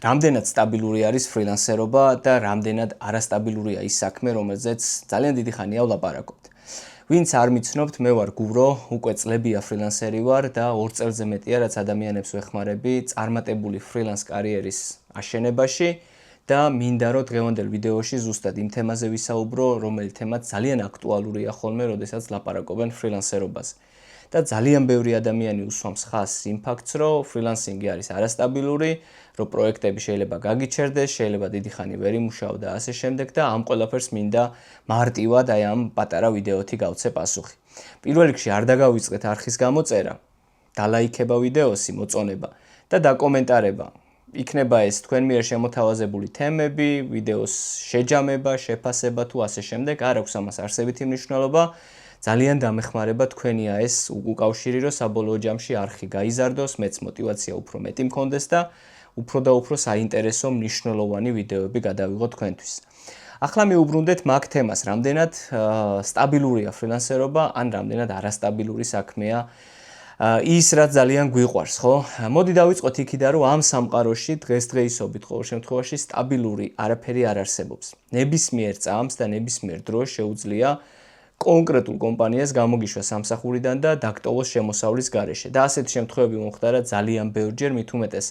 რამდენად სტაბილური არის ფრილანსერობა და რამდენად არასტაბილურია ის საქმე, რომელზეც ძალიან დიდი ხანია ვლაპარაკობთ. ვინც არ მიცნობთ, მე ვარ გურო, უკვე წლებია ფრილანსერი ვარ და 2 წელზე მეტია, რაც ადამიანებს ვეხმარები წარმატებული ფრილანს კარიერის აშენებაში და მინდა რომ დღევანდელ ვიდეოში ზუსტად იმ თემაზე ვისაუბრო, რომელიც თემაც ძალიან აქტუალურია ხოლმე, როდესაც ლაპარაკობენ ფრილანსერობაზე. და ძალიან ბევრი ადამიანი უსვამს ხაზს იმ ფაქტს, რომ ფრილანსინგი არის არასტაბილური, რომ პროექტები შეიძლება გაგიჩერდეს, შეიძლება დიდი ხანი ვერ იმუშაო და ასე შემდეგ და ამ ყველაფერს მინდა მარტივად აი ამ პატარა ვიდეოთი გავცე პასუხი. პირველ რიგში არ დაგავიწყეთ არხის გამოწერა, დალაიქება ვიდეოსი, მოწონება და დაკომენტარება. იქნება ეს თქვენ მიერ შემოთავაზებული თემები, ვიდეოს შეჯამება, შეფასება თუ ასე შემდეგ, არ აქვს ამას არსებითი მნიშვნელობა. ძალიან დამეხმარება თქვენია ეს უკავშირი, რომ საბოლოო ჯამში არხი გაიზარდოს, მეც мотиваცია უფრო მეტი მქონდეს და უფრო და უფრო საინტერესო მნიშვნელოვანი ვიდეოები გადავიღო თქვენთვის. ახლა მივუბრუნდეთ მაგ თემას, რამდენად სტაბილურია ფრილანსერობა, ან რამდენად არასტაბილური საქმეა ის, რაც ძალიან გვიყვარს, ხო? მოდი დავიწყოთ იქიდან, რომ ამ სამყაროში დღესდღეობით ყოველ შემთხვევაში სტაბილური არაფერი არ არსებობს. ნებისმიერ წამს და ნებისმიერ დროს შეუძლია კონკრეტულ კომპანიას გამოგიშვა სამსახურიდან და დაკტოვოს შემოსავლის გარეშე. და ასეთი შემთხვევები მომხდარა ძალიან ბევრჯერ, მით უმეტეს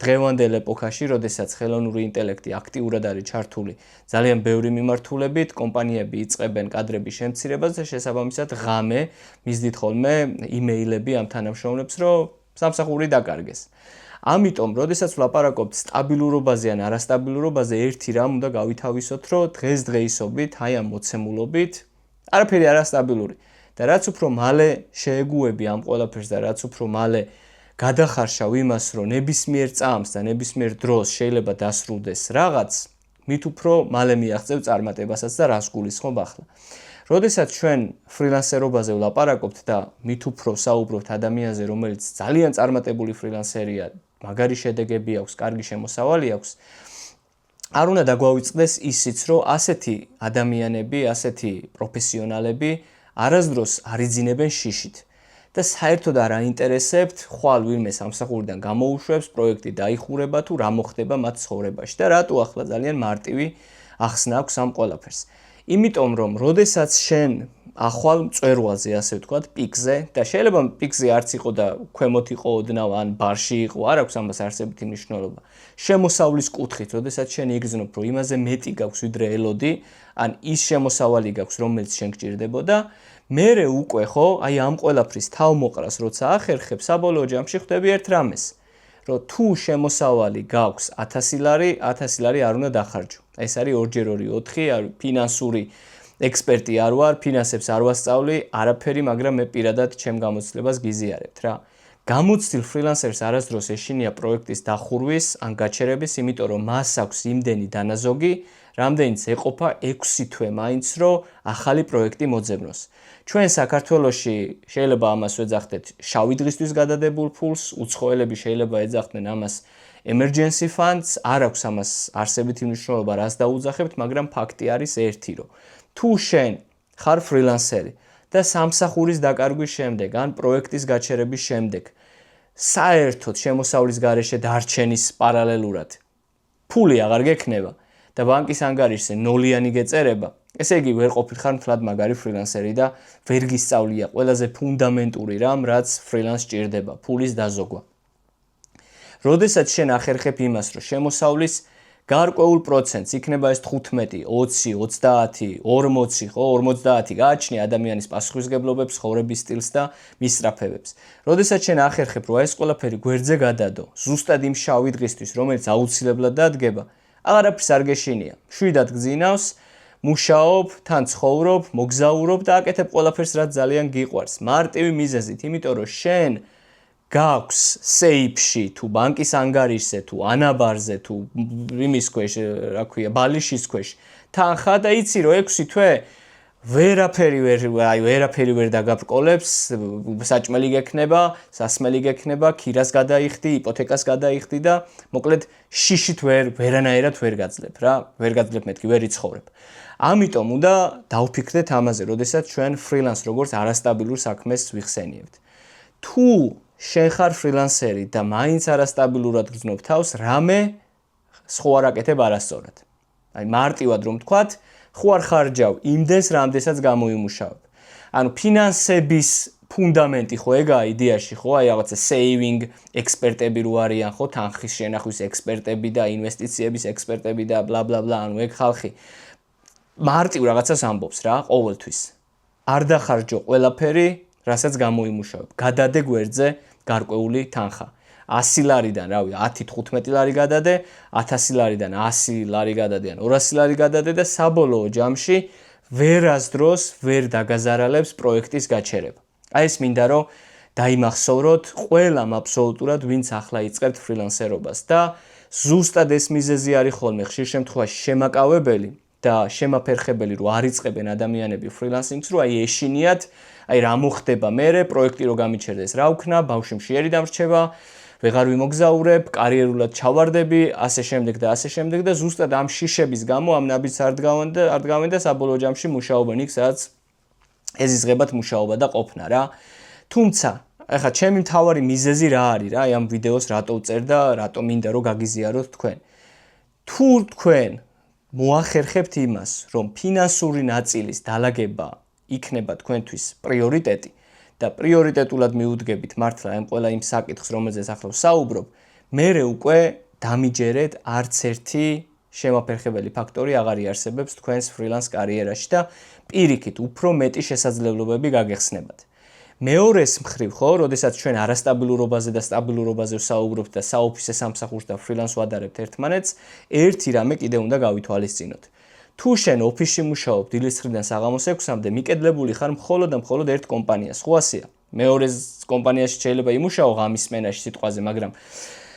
დღევანდელ ეპოქაში, როდესაც ხელოვნური ინტელექტი აქტიურად არის ჩართული ძალიან ბევრი მიმართულებით, კომპანიები იწყებენ კადრების შემცირებას და შესაბამისად ღამე მისდით ხოლმე იმეილები ამ თანამშრომლებს, რომ სამსახური დაკარგეს. ამიტომ, როდესაც ვლაპარაკობთ სტაბილურობაზე ან არასტაბილურობაზე, ერთი რამ უნდა გავითავისოთ, რომ დღესდღეობით, აი ამ მოცემულობით არაფერი არასტაბილური და რაც უფრო მალე შეეგუები ამ ყველაფერს და რაც უფრო მალე გადახარშავ იმას, რომ ნებისმიერ წამს და ნებისმიერ დროს შეიძლება დასრულდეს რაღაც, მით უფრო მალე მიაღწევ წარმატებასაც და რას გულისხმობ ახლა. როდესაც ჩვენ ფრილანსერობაზე ვლაპარაკობთ და მით უფრო საუბრობთ ადამიანზე, რომელიც ძალიან წარმატებული ფრილანსერია, მაგარი შედეგები აქვს, კარგი შემოსავალი აქვს, არ უნდა დაგვავიწყდეს ისიც, რომ ასეთი ადამიანები, ასეთი პროფესიონალები არასდროს არ იძინებენ შიშით და საერთოდ არ აინტერესებთ ხვალ ვინმე სამსახურიდან გამოუშვებს, პროექტი დაიხურება თუ რა მოხდება მათ ცხოვრებაში და რატო ახლა ძალიან მარტივი ახსნა აქვს ამ ყველაფერს. იმიტომ რომ როდესაც შენ ახვალ მწვერვალზე, ასე ვთქვათ, პიკზე და შეიძლება პიკზე არც იყო და ქვემოთ იყო ოდნავ ან ბარში იყო, არ აქვს ამას არსებითი მნიშვნელობა. შემოსავლის კუთხით, როდესაც შენ იგრძნობ, რომ იმაზე მეტი გაქვს ვიდრე ელოდი, ან ის შემოსავალი გაქვს, რომელიც შენ გჭირდებოდა, მერე უკვე ხო, აი ამ ყველაფრის თავმოყრას როცა ახერხებ, საბოლოო ჯამში ხვდები ერთ რამეს, რომ თუ შემოსავალი გაქვს 1000 ლარი, 1000 ლარი არ უნდა დახარჯო. ეს არის 2x2 4, ფინანსური ექსპერტი არ ვარ, ფინანსებს არ ვასწავლი, არაფერი, მაგრამ მე პირადად ჩემ გამოცდილებას გიზიარებთ რა. გამოცდილ ფრილანსერს არასდროს ეშინია პროექტის დახურვის ან გაჩერების, იმიტომ რომ მას აქვს იმდენი დანაზოგი, რამდენიც ეყოფა 6 თვე მაინც, რომ ახალი პროექტი მოძებნოს. ჩვენ საქართველოში შეიძლება ამას ვეძახდეთ შავი დღისთვის გადადებულ ფულს, უცხოელები შეიძლება ეძახდნენ ამას emergency funds, არ აქვს ამას არსებითი მნიშვნელობა, რას დაუძახებთ, მაგრამ ფაქტი არის ერთი, რომ თუ შენ ხარ ფრილანსერი და სამსახურის დაკარგვის შემდეგ ან პროექტის გაჩერების შემდეგ საერთოდ შემოსავლის გარეშე დარჩენის პარალელურად ფული აღარ გექნება და ბანკის ანგარიშზე ნოლიანი გეწერება, ესე იგი ვერ ყოფილ ხარ მთლად მაგარი ფრილანსერი და ვერ გისწავლია ყველაზე ფუნდამენტური რამ, რაც ფრილანს ჭირდება, ფულის დაზოგვა. როდესაც შენ ახერხებ იმას, რომ შემოსავლის გარკვეულ პროცენტს, იქნება ეს 15, 20, 30, 40, ხო, 50 გააჩნია ადამიანის პასუხისმგებლობებს, ცხოვრების სტილს და მისწრაფებებს. როდესაც შენ ახერხებ, რომ ეს ყველაფერი გვერდზე გადადო, ზუსტად იმ შავი დღისთვის, რომელიც აუცილებლად დადგება, აღარაფერს არ გეშინია. შვიდად გძინავს, მუშაობ, თან ცხოვრობ, მოგზაურობ და აკეთებ ყველაფერს, რაც ძალიან გიყვარს. მარტივი მიზეზით, იმიტომ რომ შენ გაქვს სეიფში თუ ბანკის ანგარიშზე თუ ანაბარზე თუ იმის ქვეშ, რა ქვია, ბალიშის ქვეშ თანხა და იცი რომ 6 თვე ვერაფერი ვერ დაგაბრკოლებს, საჭმელი გექნება, სასმელი გექნება, ქირას გადაიხდი, იპოთეკას გადაიხდი და მოკლედ შიშით ვერანაირად ვერ გაძლებ რა, ვერ გაძლებ მეთქი, ვერ იცხოვრებ. ამიტომ უნდა დავფიქრდეთ ამაზე, როდესაც ჩვენ ფრილანს როგორც არასტაბილურ საქმეს ვიხსენიებთ. თუ შენ ხარ ფრილანსერი და მაინც არასტაბილურად გრძნობ თავს, რამე სხვა არ აკეთებ არასწორად. აი მარტივად რომ თქვათ, ხო არ ხარჯავ იმდენს, რამდენსაც გამოიმუშავებ. ანუ ფინანსების ფუნდამენტი ხო ეგაა იდეაში, ხო? აი რაღაცა saving ექსპერტები რო არიან, ხო, თანხის შენახვის ექსპერტები და ინვესტიციების ექსპერტები და bla bla bla, ანუ ეგ ხალხი მარტივ რაღაცას ამბობს რა, ყოველთვის. არ დახარჯო ყველაფერი, რასაც გამოიმუშავებ. გადადე გვერდზე გარკვეული თანხა. 100 ლარიდან, რავი, 10-15 ლარი გადადე, 1000 ლარიდან 100 ლარი გადადე ან 200 ლარი გადადე და საბოლოო ჯამში ვერასდროს ვერ დაგაზარალებს პროექტის გაჩერება. აი ეს მინდა რომ დაიმახსოვროთ ყველამ აბსოლუტურად, ვინც ახლა იწყებთ ფრილანსერობას და ზუსტად ეს მიზეზი არის ხოლმე ხშირ შემთხვევაში შემაკავებელი და შემაფერხებელი, რომ არ იწყებენ ადამიანები ფრილანსინგს, რომ აი ეშინიათ, აი რა მოხდება მერე, პროექტი რო გამიჩერდეს, რა ვქნა, ბავშვი მშიერი დამრჩება, ვეღარ ვიმოგზაურებ, კარიერულად ჩავარდები, ასე შემდეგ და ზუსტად ამ შიშების გამო ამ ნაბიჯს არ დგავენ და საბოლოო ჯამში მუშაობენ იქ, სადაც ეზიზღებათ მუშაობა და ყოფნა რა. თუმცა, ახლა ჩემი მთავარი მიზეზი რა არის რა, აი ამ ვიდეოს რატო ვწერ და რატო მინდა რომ გაგიზიაროთ თქვენ. თუ თქვენ მოახერხებთ იმას, რომ ფინანსური ნაწილის დალაგება იქნება თქვენთვის პრიორიტეტი და პრიორიტეტულად მიუდგებით მართლა ამ ყველა იმ საკითხს, რომელზეც ახლა ვსაუბრობ, მერე უკვე დამიჯერეთ არც ერთი შემაფერხებელი ფაქტორი აღარ იარსებებს თქვენს ფრილანს კარიერაში და პირიქით უფრო მეტი შესაძლებლობები გაგეხსნებათ. მეორეს მხრივ ხო, როდესაც ჩვენ არასტაბილურობაზე და სტაბილურობაზე ვსაუბრობთ და საოფისე სამსახურს და ფრილანს ვადარებთ ერთმანეთს, ერთი რამე კიდე უნდა გავითვალისწინოთ. თუ შენ ოფისში მუშაობ დილის 9-დან საღამოს 6-მდე, მიკედლებული ხარ მხოლოდ და მხოლოდ ერთ კომპანიას, ხო ასეა? მეორე კომპანიაში შეიძლება იმუშაო ღამის სმენაში სიტყვაზე, მაგრამ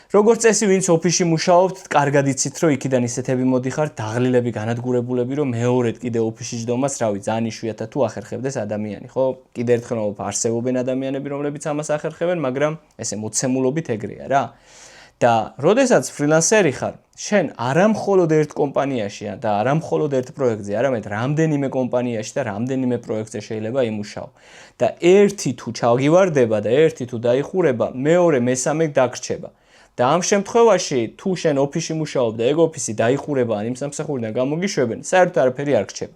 როგორც წესი, ვინც ოფისში მუშაობთ, კარგად იცით, რომ იქიდან ისეთები მოდიხართ, დაღლილები, განადგურებულები, რომ მეორედ კიდე ოფისში ჯდომას, რავი, ძალიან იშვიათად თუ ახერხებდეს ადამიანი, ხო? კიდე ერთხელ არსებობენ ადამიანები, რომლებიც ამას ახერხებენ, მაგრამ ესე მოცემულობით ეგრეა რა. და როდესაც ფრილანსერი ხარ, შენ არა მხოლოდ ერთ კომპანიაში და არა მხოლოდ ერთ პროექტზე, არამედ რამდენიმე კომპანიაში და რამდენიმე პროექტზე შეიძლება იმუშაო. და ერთი თუ ჩაგივარდება და ერთი თუ დაიხურება, მეორე მესამე დაგრჩება. და ამ შემთხვევაში თუ შენ ოფისში მუშაობ და ეგ ოფისი დაიხურება ან იმ სამსახურიდან გამოგიშვებენ, საერთოდ არაფერი არ რჩება.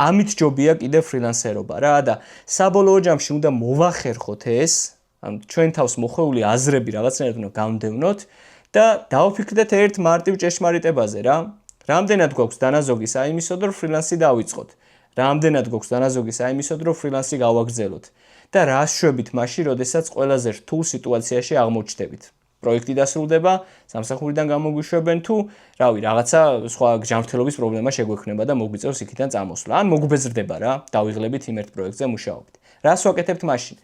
ამით ჯობია კიდე ფრილანსერობა რა და საბოლოო ჯამში უნდა მოვახერხოთ ეს, ანუ ჩვენ თავს მოხვეული აზრები რაღაცნაირად უნდა გავდევნოთ და დავფიქრდეთ ერთ მარტივ ჭეშმარიტებაზე რა. რამდენად გვაქვს დანაზოგი საიმისოდ, რომ ფრილანსი დავიწყოთ? რამდენად გვაქვს დანაზოგი საიმისოდ, რომ ფრილანსი გავაგრძელოთ? და რას შვებით მაშინ, როდესაც ყველაზე რთულ სიტუაციაში აღმოჩნდებით? პროექტი დასრულდება, სამსახურიდან გამოგვიშვებენ თუ, რავი, რაღაცა სხვა ჯანმრთელობის პრობლემა შეგვექმნება და მოგვიწევს იქიდან წამოსვლა. ან მოგვბეზრდება რა, დავიღლებით იმ ერთ პროექტზე მუშაობით. რას ვაკეთებთ მაშინ?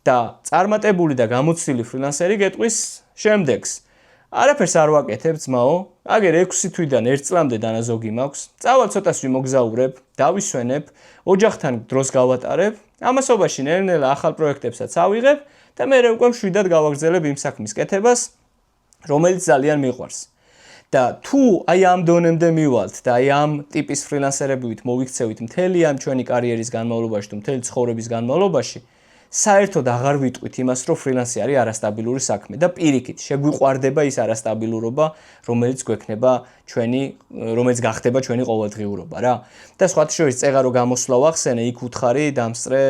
და წარმატებული და გამოცდილი ფრილანსერი გეტყვის შემდეგს. არაფერს არ ვაკეთებ, ძმაო, აგერ 6 თვიდან 1 წლამდე დანაზოგი მაქვს, წავალ ცოტას ვიმოგზაურებ, დავისვენებ, ოჯახთან დროს გავატარებ, ამასობაში ნელ-ნელა ახალ პროექტებსაც ავიღებ და მე უკვე მშვიდად გავაგრძელებ იმ საქმის კეთებას, რომელიც ძალიან მიყვარს. და თუ აი ამ დონემდე მივალთ და აი ამ ტიპის ფრილანსერებით მოვიქცევით მთელი ამ ჩვენი კარიერის განმავლობაში თუ მთელი ცხოვრების განმავლობაში, საერთოდ აღარ ვიტყვით იმას, რომ ფრილანსი არის არასტაბილური საქმე და პირიქით შეგვიყვარდება ის არასტაბილურობა, რომელიც გახდება ჩვენი ყოველდღიურობა რა. და სხვათა შორის წეღარო გამოსვლა ვახსენე, იქ უთხარი დამსწრე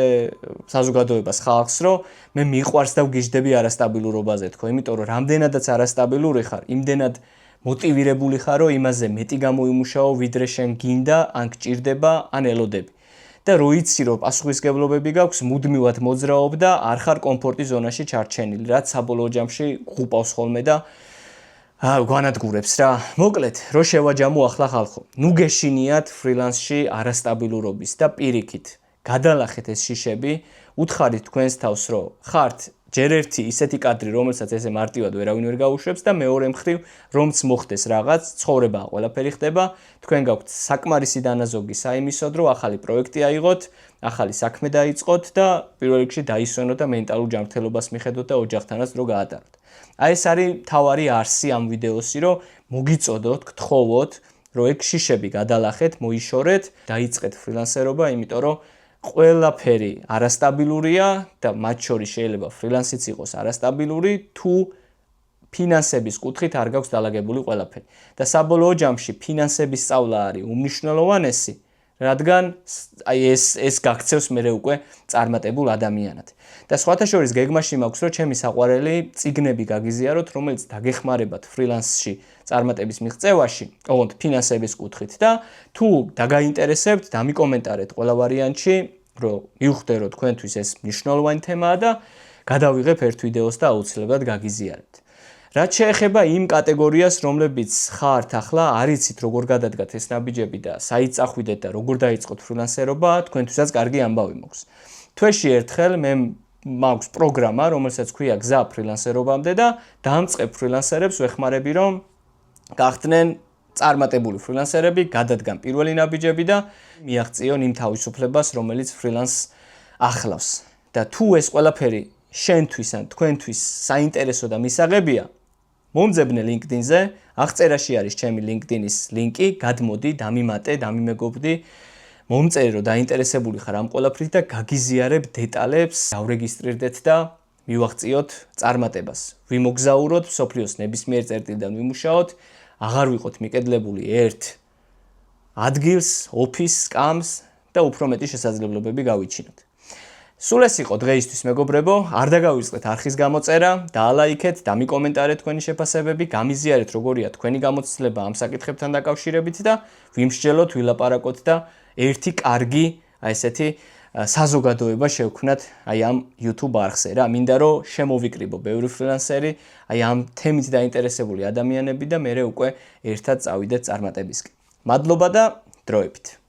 საზოგადოებას ხალხს, რომ მე მიყვარს და ვგიჟდები არასტაბილურობაზე თქო, იმიტომ რომ რამდენადაც არასტაბილური ხარ, იმდენად მოტივირებული ხარ, რომ იმაზე მეტი გამოიმუშაო, ვიდრე შენ გინდა, ან გჭირდება, ან ელოდები. და რო იცი რომ პასუხისმგებლობები გაქვს, მუდმივად მოძრაობ და არ ხარ კომფორტის ზონაში ჩარჩენილი, რაც საბოლოო ჯამში ღუპავს ხოლმე და გვანადგურებს რა. მოკლედ, რო შევაჯამო ახლა ხალხო. ნუ გეშინიათ ფრილანსში არასტაბილურობის და პირიქით, გადალახეთ ეს შიშები, უთხარით თქვენს თავს, რომ ხართ ჯერ ერთი ისეთი კადრი, რომელსაც ესე მარტივად ვერავინ ვერ გაუშვებს და მეორე მხრივ, რომც მოხდეს რაღაც, ცხოვრებაა ყველაფერი ხდება, თქვენ გაქვთ საკმარისი დანაზოგი საიმისოდ, რომ ახალი პროექტი აიღოთ, ახალი საქმე დაიწყოთ და პირველ რიგში დაისვენოთ და მენტალურ ჯანმრთელობას მიხედოთ და ოჯახთანაც დრო გაატაროთ. აი ეს არის მთავარი არსი ამ ვიდეოსი, რომ მოგიწოდოთ, გთხოვოთ, რომ ეგ შიშები გადალახეთ, მოიშორეთ, დაიწყეთ ფრილანსერობა, იმიტომ რომ ყველაფერი არასტაბილურია და მათ შორის შეიძლება ფრილანსიც იყოს არასტაბილური, თუ ფინანსების კუთხით არ გაქვს დალაგებული ყველაფერი. და საბოლოო ჯამში ფინანსების სწავლა არის უმნიშვნელოვანესი, რადგან აი ეს გაქცევს მერე უკვე წარმატებულ ადამიანად. და სხვათა შორის გეგმაში მაქვს, რომ ჩემი საყვარელი წიგნები გაგიზიაროთ, რომელიც დაგეხმარებათ ფრილანსში წარმატების მიღწევაში, ოღონდ ფინანსების კუთხით და თუ დაგაინტერესებთ, დამიკომენტარეთ ყველა ვარიანტში, რომ მივხვდე, რომ თქვენთვის ეს მნიშვნელოვანი თემაა და გადავიღებ ერთ ვიდეოს და აუცილებლად გაგიზიარებთ. რაც შეეხება იმ კატეგორიას, რომლებიც ხართ ახლა, არიცით როგორ გადადგათ ეს ნაბიჯები და საით წახვიდეთ და როგორ დაიწყოთ ფრილანსერობა, თქვენთვისაც კარგი ამბავი მაქვს. თვეში ერთხელ მე მაქვს პროგრამა, რომელსაც ქვია გზა ფრილანსერობამდე და დამწყებ ფრილანსერებს ვეხმარები, რომ გახდნენ წარმატებული ფრილანსერები, გადადგან პირველი ნაბიჯები და მიაღწიონ იმ თავისუფლებას, რომელიც ფრილანსს ახლავს. და თუ ეს ყველაფერი შენთვის ან თქვენთვის საინტერესო და მისაღებია, მომძებნე LinkedIn-ზე, აღწერაში არის ჩემი LinkedIn-ის ლინკი, გადმოდი, დამიმატე, დამიმეგობრდი, მომწერე, რომ დაინტერესებული ხარ ამ ყველაფრით და გაგიზიარებ დეტალებს, დავრეგისტრირდეთ და მივაღწიოთ წარმატებას. ვიმოგზაუროთ მსოფლიოს ნებისმიერ წერტილიდან ვიმუშაოთ, აღარ ვიყოთ მიკედლებული ერთ ადგილს, ოფისს, სკამს და უფრო მეტი შესაძლებლობები გავიჩინოთ. სულ ეს იყო დღეისთვის მეგობრებო, არ დაგავიწყდეთ არხის გამოწერა, დაალაიქეთ, დამიკომენტარეთ თქვენი შეფასებები, გამიზიარეთ როგორია თქვენი გამოცდილება ამ საკითხებთან დაკავშირებით და ვიმსჯელოთ, ვილაპარაკოთ და ერთი კარგი, აი ესეთი საზოგადოება შევქმნათ აი ამ YouTube არხზე რა. მინდა რომ შემოვიკრიბო ბევრი ფრილანსერი, აი ამ თემით დაინტერესებული ადამიანები და მე უკვე ერთად წავიდეთ წარმატებისკენ. მადლობა და დროებით.